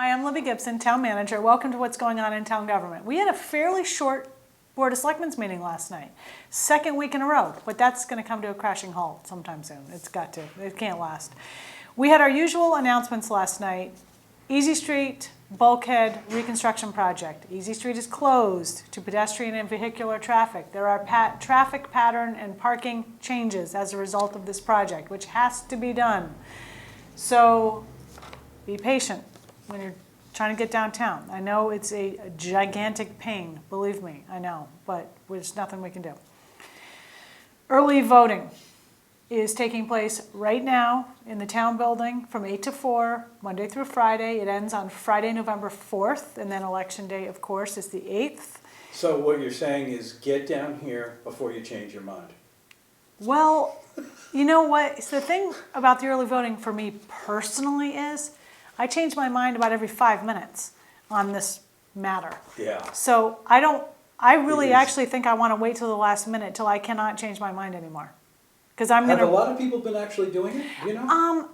Hi, I'm Libby Gibson, Town Manager. Welcome to What's Going On in Town Government. We had a fairly short Board of Selectmen's meeting last night. Second week in a row, but that's going to come to a crashing halt sometime soon. It's got to. It can't last. We had our usual announcements last night. Easy Street bulkhead reconstruction project. Easy Street is closed to pedestrian and vehicular traffic. There are traffic pattern and parking changes as a result of this project, which has to be done. So be patient when you're trying to get downtown. I know it's a gigantic pain, believe me, I know, but there's nothing we can do. Early voting is taking place right now in the town building from 8 to 4, Monday through Friday. It ends on Friday, November 4th, and then election day, of course, is the 8th. So what you're saying is get down here before you change your mind. Well, you know what? The thing about the early voting for me personally is I change my mind about every 5 minutes on this matter. Yeah. So I really actually think I want to wait till the last minute till I cannot change my mind anymore. Because I'm going to. Have a lot of people been actually doing it, you know?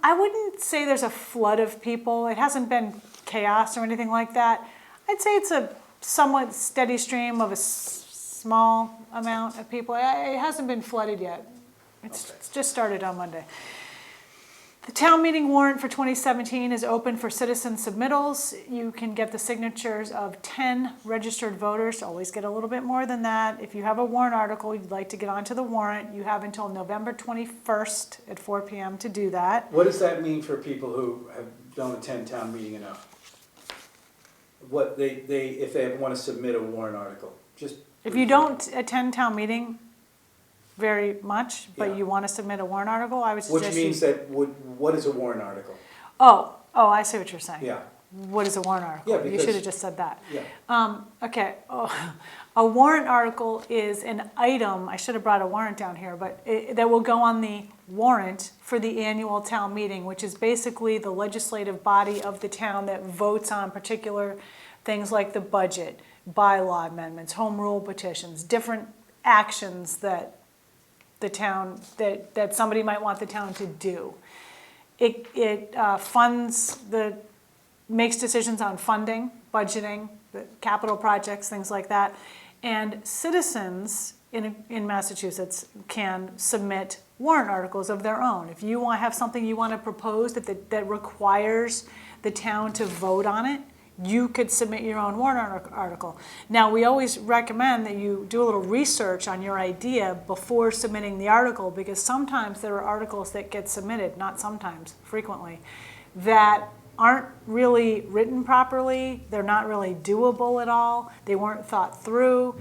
I wouldn't say there's a flood of people. It hasn't been chaos or anything like that. I'd say it's a somewhat steady stream of a small amount of people. It hasn't been flooded yet. It's just started on Monday. The town meeting warrant for 2017 is open for citizen submittals. You can get the signatures of 10 registered voters. Always get a little bit more than that. If you have a warrant article you'd like to get onto the warrant, you have until November 21st at 4 p.m. to do that. What does that mean for people who don't attend town meeting enough? What if they want to submit a warrant article? Just if you don't attend town meeting very much, but you want to submit a warrant article, I would suggest. Which means what is a warrant article? Oh, I see what you're saying. Yeah. What is a warrant article? Yeah, because, you should have just said that. Yeah. Okay. Oh, a warrant article is an item, I should have brought a warrant down here, but that will go on the warrant for the annual town meeting, which is basically the legislative body of the town that votes on particular things like the budget, bylaw amendments, home rule petitions, different actions that the town, that somebody might want the town to do. It funds makes decisions on funding, budgeting, the capital projects, things like that. And citizens in Massachusetts can submit warrant articles of their own. If you have something you want to propose that requires the town to vote on it, you could submit your own warrant article. Now, we always recommend that you do a little research on your idea before submitting the article, because sometimes there are articles that get submitted, not sometimes, frequently, that aren't really written properly, they're not really doable at all, they weren't thought through.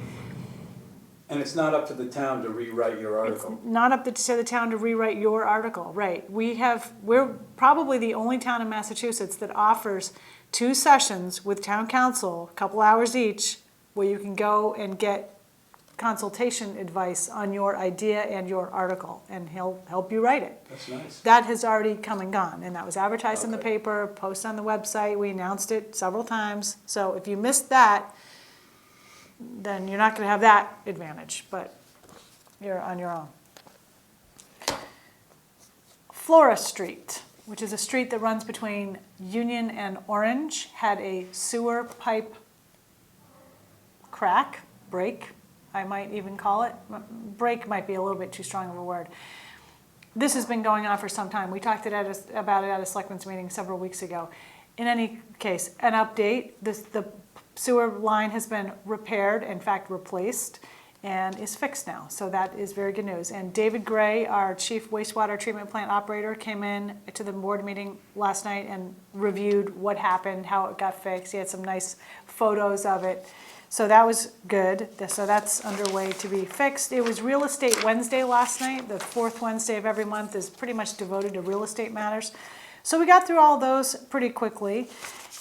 And it's not up to the town to rewrite your article. It's not up to the town to rewrite your article, right. We're probably the only town in Massachusetts that offers 2 sessions with town council, a couple hours each, where you can go and get consultation advice on your idea and your article, and he'll help you write it. That's nice. That has already come and gone, and that was advertised in the paper, posted on the website, we announced it several times. So if you missed that, then you're not going to have that advantage, but you're on your own. Flora Street, which is a street that runs between Union and Orange, had a sewer pipe break, I might even call it. Break might be a little bit too strong of a word. This has been going on for some time. We talked about it at a selectmen's meeting several weeks ago. In any case, an update, the sewer line has been repaired, in fact replaced, and is fixed now. So that is very good news. And David Gray, our chief wastewater treatment plant operator, came in to the board meeting last night and reviewed what happened, how it got fixed. He had some nice photos of it. So that was good. So that's underway to be fixed. It was Real Estate Wednesday last night. The fourth Wednesday of every month is pretty much devoted to real estate matters. So we got through all those pretty quickly.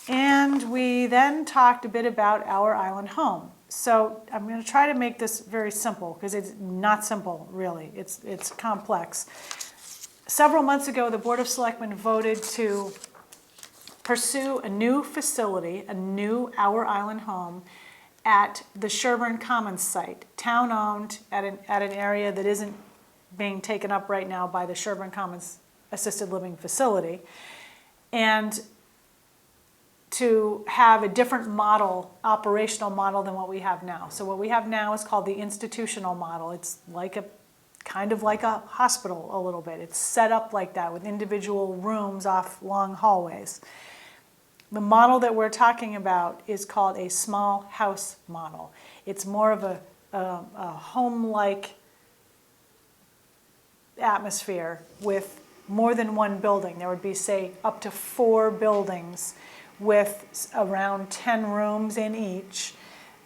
And we then talked a bit about our island home. So I'm going to try to make this very simple, because it's not simple, really. It's complex. Several months ago, the Board of Selectmen voted to pursue a new facility, a new Our Island home, at the Sherburne Commons site, town-owned, at an area that isn't being taken up right now by the Sherburne Commons Assisted Living Facility. And to have a different model, operational model than what we have now. So what we have now is called the institutional model. It's like kind of like a hospital a little bit. It's set up like that with individual rooms off long hallways. The model that we're talking about is called a small house model. It's more of a home-like atmosphere with more than one building. There would be, say, up to 4 buildings with around 10 rooms in each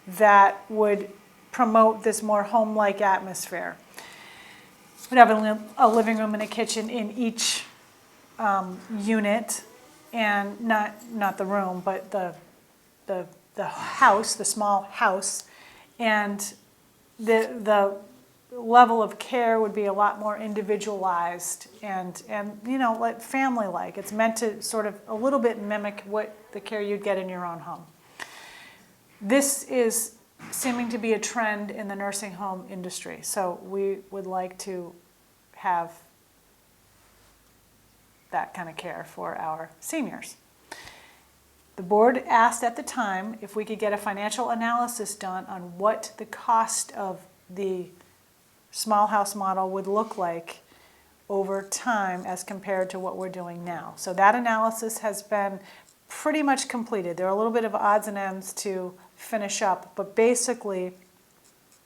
that would promote this more home-like atmosphere. We'd have a living room and a kitchen in each unit, and not the room, but the house, the small house, and the level of care would be a lot more individualized and like family-like. It's meant to sort of a little bit mimic what the care you'd get in your own home. This is seeming to be a trend in the nursing home industry, so we would like to have that kind of care for our seniors. The board asked at the time if we could get a financial analysis done on what the cost of the small house model would look like over time as compared to what we're doing now. So that analysis has been pretty much completed. There are a little bit of odds and ends to finish up, but basically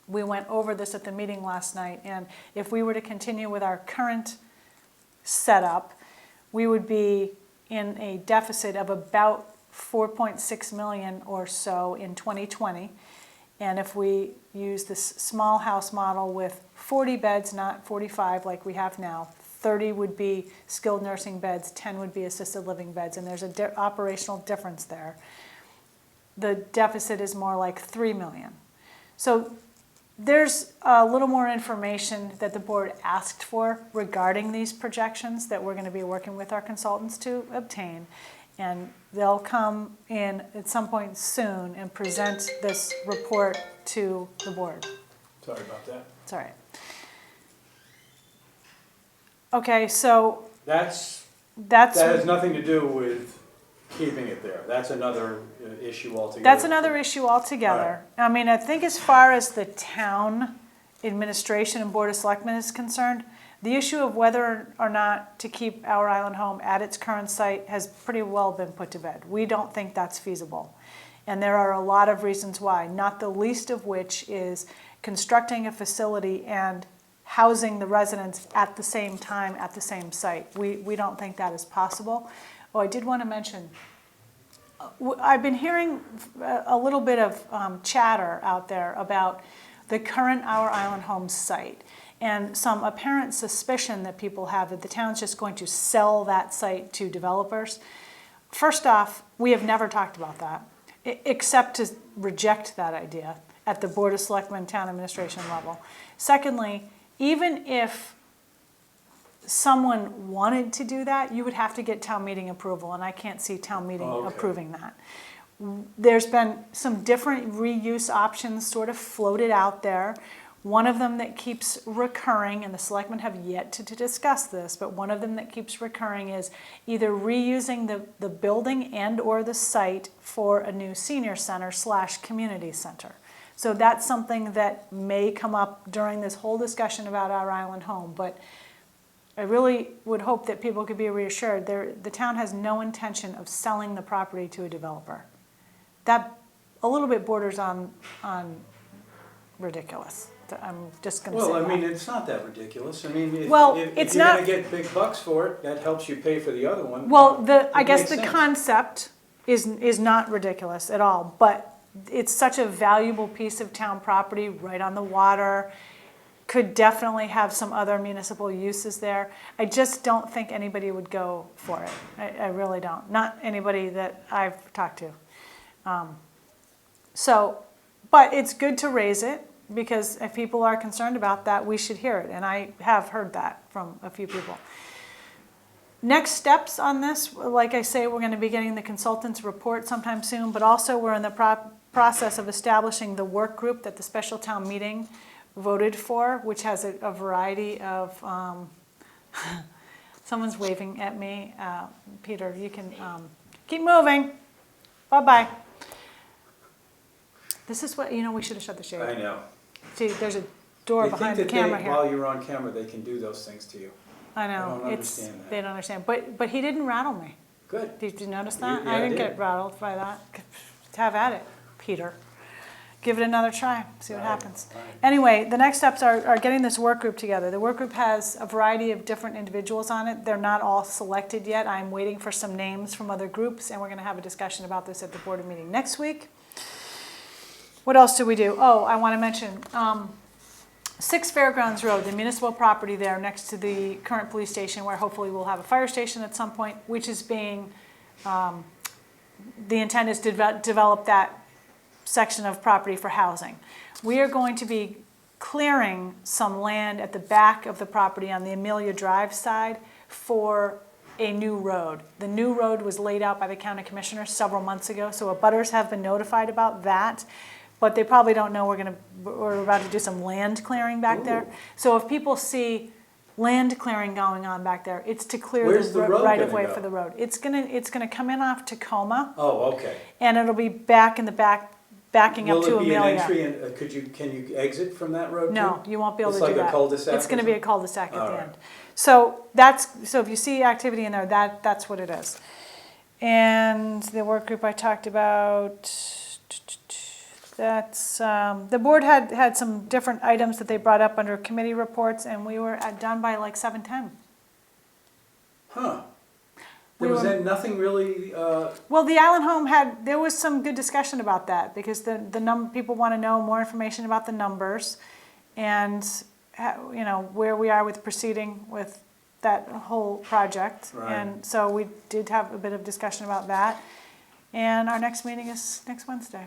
we went over this at the meeting last night, and if we were to continue with our current setup, we would be in a deficit of about 4.6 million or so in 2020. And if we use this small house model with 40 beds, not 45 like we have now, 30 would be skilled nursing beds, 10 would be assisted living beds, and there's an operational difference there. The deficit is more like 3 million. So there's a little more information that the board asked for regarding these projections that we're going to be working with our consultants to obtain. And they'll come in at some point soon and present this report to the board. Sorry about that. It's all right. Okay, so That has nothing to do with keeping it there. That's another issue altogether. That's another issue altogether. I mean, I think as far as the town administration and Board of Selectmen is concerned, the issue of whether or not to keep our island home at its current site has pretty well been put to bed. We don't think that's feasible. And there are a lot of reasons why, not the least of which is constructing a facility and housing the residents at the same time at the same site. We don't think that is possible. Oh, I did want to mention, I've been hearing a little bit of chatter out there about the current Our Island Homes site and some apparent suspicion that people have that the town's just going to sell that site to developers. First off, we have never talked about that, except to reject that idea at the Board of Selectmen town administration level. Secondly, even if someone wanted to do that, you would have to get town meeting approval, and I can't see town meeting approving that. There's been some different reuse options sort of floated out there. One of them that keeps recurring, and the selectmen have yet to discuss this, but one of them that keeps recurring is either reusing the building and or the site for a new senior center / community center. So that's something that may come up during this whole discussion about Our Island Home, but I really would hope that people could be reassured the town has no intention of selling the property to a developer. That a little bit borders on ridiculous. I'm just going to say Well, I that. mean, it's not that ridiculous. I mean, if It's you're not- going to get big bucks for it, that helps you pay for the other one. Well, I guess makes the sense. concept is not ridiculous at all, but it's such a valuable piece of town property right on the water, could definitely have some other municipal uses there. I just don't think anybody would go for it. I really don't. Not anybody that I've talked to. But it's good to raise it, because if people are concerned about that, we should hear it, and I have heard that from a few people. Next steps on this, like I say, we're going to be getting the consultant's report sometime soon, but also we're in the process of establishing the work group that the special town meeting voted for, which has a variety of, someone's waving at me. Peter, you can keep moving. Bye-bye. This is what, we should have shut the shade. I know. See, there's a door behind the camera here. While you're on camera, they can do those things to you. I know. I don't understand that. They don't understand. But he didn't rattle me. Good. Did you notice that? Yeah, I I didn't did. get rattled by that. Have at it, Peter. Give it another try, see what happens. Right. Anyway, the next steps are getting this work group together. The work group has a variety of different individuals on it. They're not all selected yet. I'm waiting for some names from other groups, and we're going to have a discussion about this at the board meeting next week. What else do we do? Oh, I want to mention 6 Fairgrounds Road, the municipal property there next to the current police station, where hopefully we'll have a fire station at some point, which is being, the intent is to develop that section of property for housing. We are going to be clearing some land at the back of the property on the Amelia Drive side for a new road. The new road was laid out by the county commissioner several months ago, so abutters have been notified about that, but they probably don't know we're about to do some land clearing back there. So if people see land clearing going on back there, it's to clear Where's the road right of gonna way go? for the road. It's gonna come in off Tacoma, Oh, okay. and it'll be back in the back, backing up to Will it be an Amelia. entry, and can you exit from that road too? No, you won't be able to It's do that. like a cul-de-sac It's or gonna be a something? cul-de-sac at All the right. end. So if you see activity in there, that's what it is. And the work group I talked about, that's, the board had some different items that they brought up under committee reports, and we were done by like 7:10. Huh. We There was were- nothing really, Well, the Island Home there was some good discussion about that, because people want to know more information about the numbers, and, where we are with proceeding with that whole project. Right. And so we did have a bit of discussion about that. And our next meeting is next Wednesday.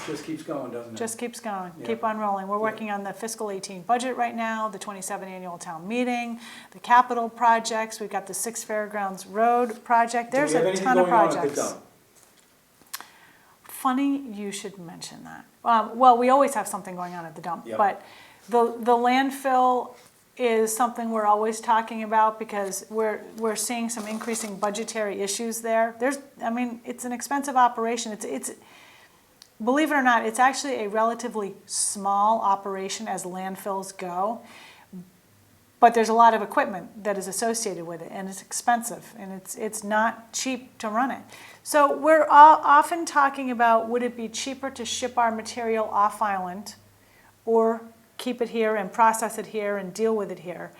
just keeps going, doesn't it? Just keeps going, Yeah. keep on rolling. We're working on the fiscal 18 budget right now, the 27 annual town meeting, the capital projects. We've got the 6 Fairgrounds Road project. There's Do we a have anything ton of going on at the projects. dump? Funny you should mention that. Well, we always have something going on at the dump, Yep. but the landfill is something we're always talking about, because we're seeing some increasing budgetary issues there. It's an expensive operation. It's believe it or not, it's actually a relatively small operation as landfills go. But there's a lot of equipment that is associated with it, and it's expensive, and it's not cheap to run it. So we're often talking about, would it be cheaper to ship our material off island, or keep it here and process it here and deal with it here?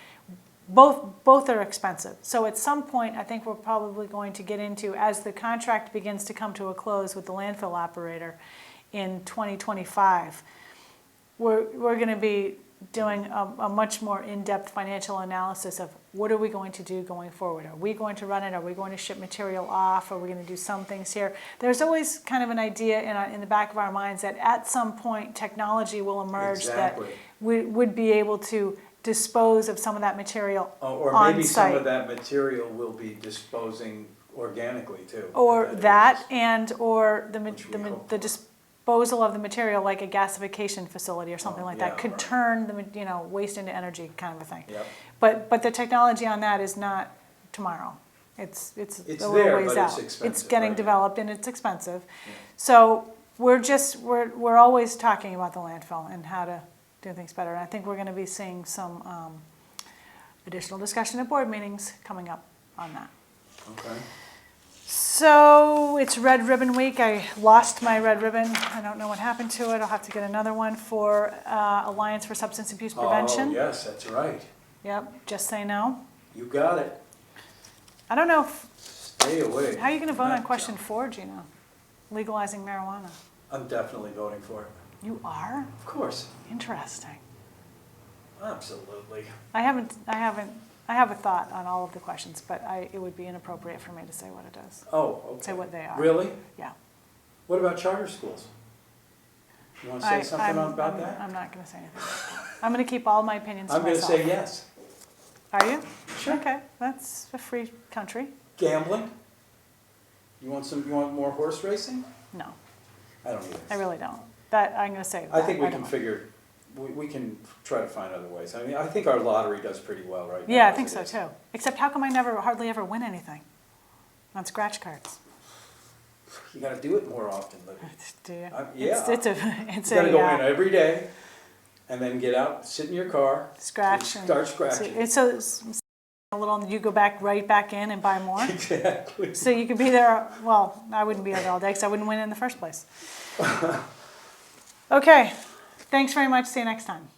Both are expensive. So at some point, I think we're probably going to get into, as the contract begins to come to a close with the landfill operator in 2025, we're going to be doing a much more in-depth financial analysis of what are we going to do going forward. Are we going to run it? Are we going to ship material off? Are we going to do some things here? There's always kind of an idea in the back of our minds that at some point technology will emerge Exactly. that we would be able to dispose of some of that material Or on maybe some site. of that material will be disposing organically too. Or that, or Which we hope the for. disposal of the material, like a gasification facility or something Oh, like yeah, that, could right. turn the waste into energy, kind of a thing. Yep. But the technology on that is not tomorrow. It's a It's little there, ways but out. it's expensive, It's getting right. developed and it's expensive. Yeah. So we're always talking about the landfill and how to do things better. And I think we're going to be seeing some additional discussion at board meetings coming up on that. Okay. So it's Red Ribbon Week. I lost my red ribbon. I don't know what happened to it. I'll have to get another one for Alliance for Substance Abuse Prevention. Oh, yes, that's right. Yep, just say no. You got it. I don't know, Stay away. how are you going to vote on Not question junk. 4, Gino? Legalizing marijuana. I'm definitely voting for it. You are? Of course. Interesting. Absolutely. I have a thought on all of the questions, but it would be inappropriate for me to say what it is. Oh, okay. Say what they are. Really? Yeah. What about charter schools? You want to say something about that? I'm not going to say anything about that. I'm going to keep all my opinions to I'm going to myself. say yes. Are you? Sure. Okay, that's a free country. Gambling? You want more horse racing? No, I don't either. I really don't. That, I'm going to say I that. think we can don't. figure, we can try to find other ways. I mean, I think our lottery does pretty well right now. Yeah, I as think it so is. too. Except how come I hardly ever win anything on scratch cards? You gotta do it more often, Libby. Do you? Yeah. It's You gotta go in a every day, and then get out, sit in your car, scratch. and start scratching. It's a little, you go right back in and buy more. Exactly. So you could be there, well, I wouldn't be there all day because I wouldn't win in the first place. Okay, thanks very much. See you next time.